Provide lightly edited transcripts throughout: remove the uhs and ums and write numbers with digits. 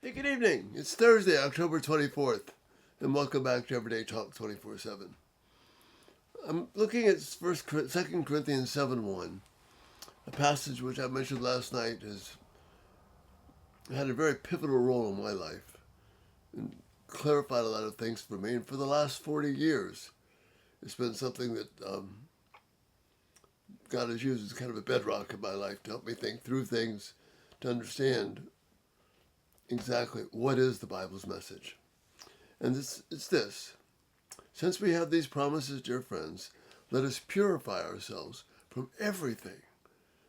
Hey, good evening. It's Thursday, October 24th, and welcome back to Everyday Talk 24/7. I'm looking at 2 Corinthians 7:1, a passage which I mentioned last night has had a very pivotal role in my life and clarified a lot of things for me. And for the last 40 years, it's been something that God has used as kind of a bedrock in my life to help me think through things, to understand exactly what is the Bible's message. And it's this. Since we have these promises, dear friends, let us purify ourselves from everything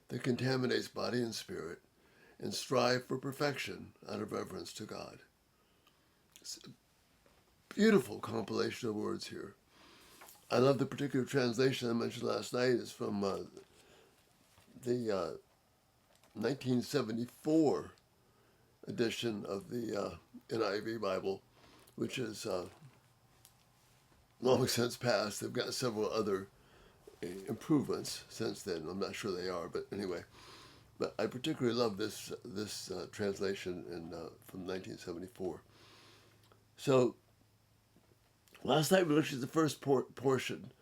that contaminates body and spirit and strive for perfection out of reverence to God. It's a beautiful compilation of words here. I love the particular translation I mentioned last night. It's from the 1974 edition of the NIV Bible, which is long since passed. They've got several other improvements since then. I'm not sure they are, but anyway. But I particularly love this translation from 1974. So last night we looked at the first portion.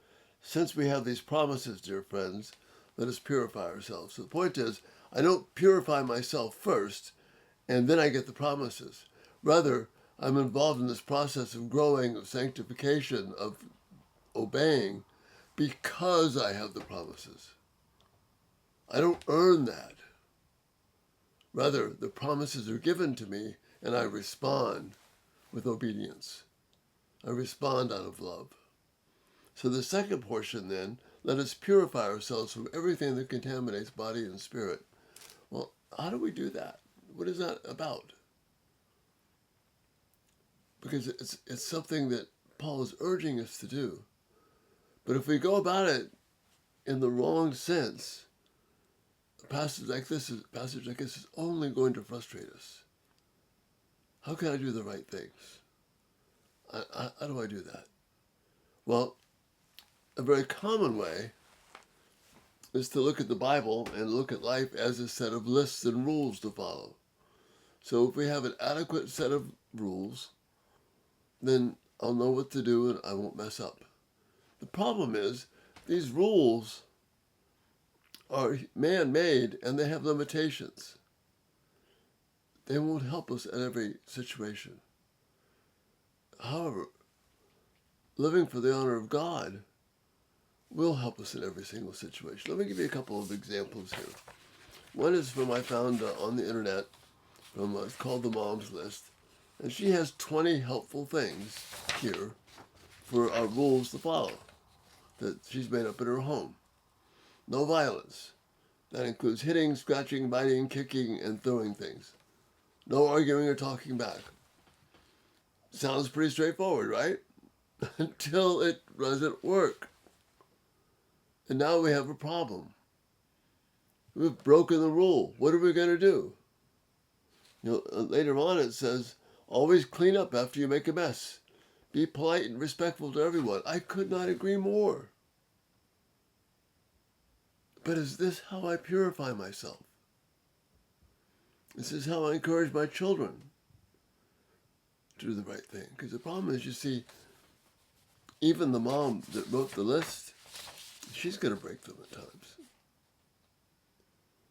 Since we have these promises, dear friends, let us purify ourselves. So the point is, I don't purify myself first, and then I get the promises. Rather, I'm involved in this process of growing, of sanctification, of obeying, because I have the promises. I don't earn that. Rather, the promises are given to me, and I respond with obedience. I respond out of love. So the second portion then, let us purify ourselves from everything that contaminates body and spirit. Well, how do we do that? What is that about? Because it's something that Paul is urging us to do. But if we go about it in the wrong sense, a passage like this is only going to frustrate us. How can I do the right things? How do I do that? Well, a very common way is to look at the Bible and look at life as a set of lists and rules to follow. So if we have an adequate set of rules, then I'll know what to do and I won't mess up. The problem is these rules are man-made and they have limitations. They won't help us in every situation. However, living for the honor of God will help us in every single situation. Let me give you a couple of examples here. One is from I found on the internet, it's called the Mom's List, and she has 20 helpful things here for our rules to follow that she's made up in her home. No violence. That includes hitting, scratching, biting, kicking, and throwing things. No arguing or talking back. Sounds pretty straightforward, right? Until it doesn't work. And now we have a problem. We've broken the rule. What are we going to do? Later on it says, always clean up after you make a mess. Be polite and respectful to everyone. I could not agree more. But is this how I purify myself? This is how I encourage my children to do the right thing. Because the problem is, you see, even the mom that wrote the list, she's going to break them at times.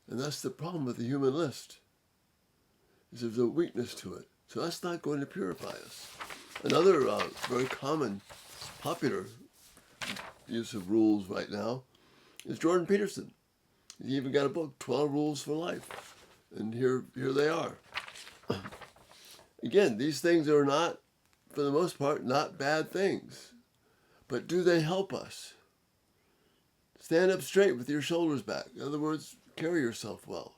And that's the problem with the human list, is there's a weakness to it. So that's not going to purify us. Another very common, popular use of rules right now is Jordan Peterson. He even got a book, 12 Rules for Life. And here they are. Again, these things are not, for the most part, not bad things. But do they help us? Stand up straight with your shoulders back. In other words, carry yourself well.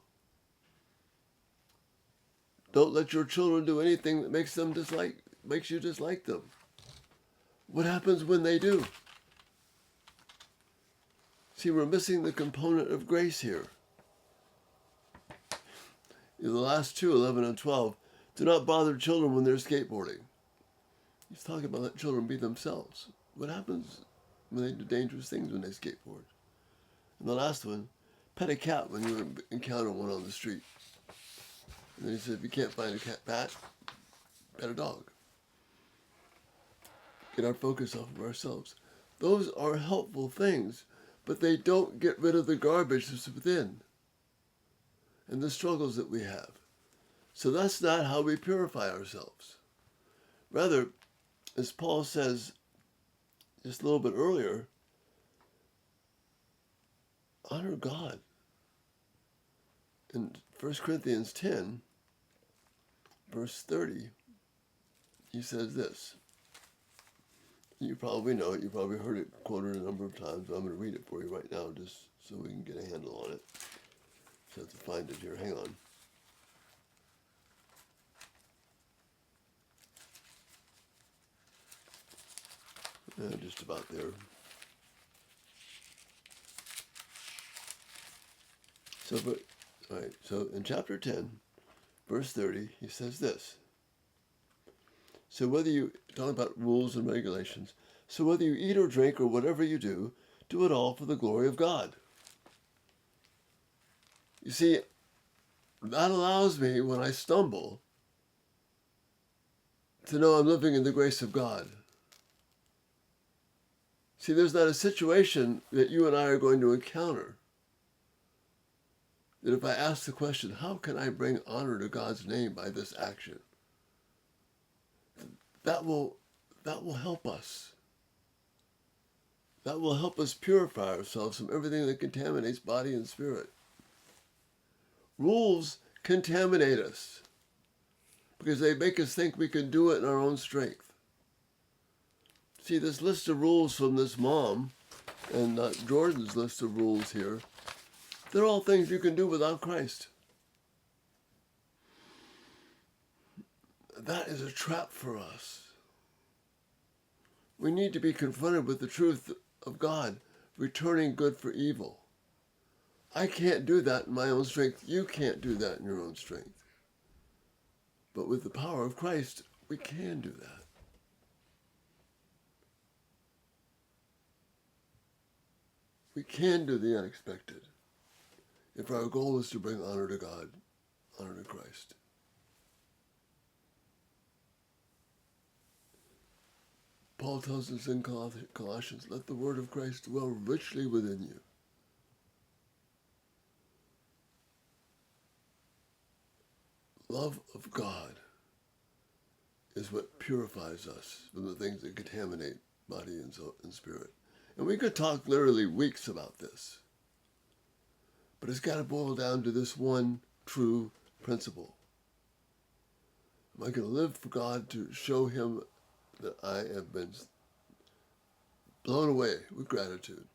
Don't let your children do anything that makes you dislike them. What happens when they do? See, we're missing the component of grace here. In the last two, 11 and 12, do not bother children when they're skateboarding. He's talking about let children be themselves. What happens when they do dangerous things when they skateboard? And the last one, pet a cat when you encounter one on the street. And then he said, if you can't find a cat, pet a dog. Get our focus off of ourselves. Those are helpful things, but they don't get rid of the garbage that's within and the struggles that we have. So that's not how we purify ourselves. Rather, as Paul says just a little bit earlier, honor God. In 1 Corinthians 10, verse 30, he says this. You probably know it. You probably heard it quoted a number of times. But I'm going to read it for you right now just so we can get a handle on it. Just have to find it here. Hang on. Just about there. So in chapter 10, verse 30, he says this. So whether you, talking about rules and regulations, so whether you eat or drink or whatever you do it all for the glory of God. You see, that allows me, when I stumble, to know I'm living in the grace of God. See, there's not a situation that you and I are going to encounter that if I ask the question, how can I bring honor to God's name by this action? That will help us. That will help us purify ourselves from everything that contaminates body and spirit. Rules contaminate us because they make us think we can do it in our own strength. See, this list of rules from this mom and Jordan's list of rules here, they're all things you can do without Christ. That is a trap for us. We need to be confronted with the truth of God, returning good for evil. I can't do that in my own strength. You can't do that in your own strength. But with the power of Christ, we can do that. We can do the unexpected if our goal is to bring honor to God, honor to Christ. Paul tells us in Colossians, let the word of Christ dwell richly within you. Love of God is what purifies us from the things that contaminate body and spirit. And we could talk literally weeks about this. But it's got to boil down to this one true principle. Am I going to live for God to show him that I have been blown away with gratitude?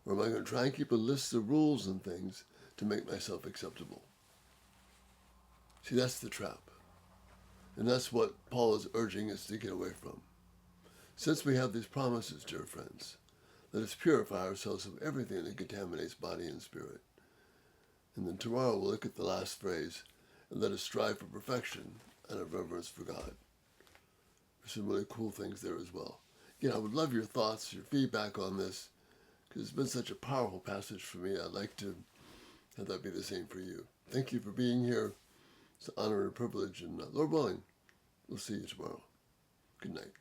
Or am I going to try and keep a list of rules and things to make myself acceptable? See, that's the trap. And that's what Paul is urging us to get away from. Since we have these promises, dear friends, let us purify ourselves from everything that contaminates body and spirit. And then tomorrow we'll look at the last phrase, and let us strive for perfection and a reverence for God. There's some really cool things there as well. Again, I would love your thoughts, your feedback on this, because it's been such a powerful passage for me. I'd like to have that be the same for you. Thank you for being here. It's an honor and a privilege, and Lord willing, we'll see you tomorrow. Good night.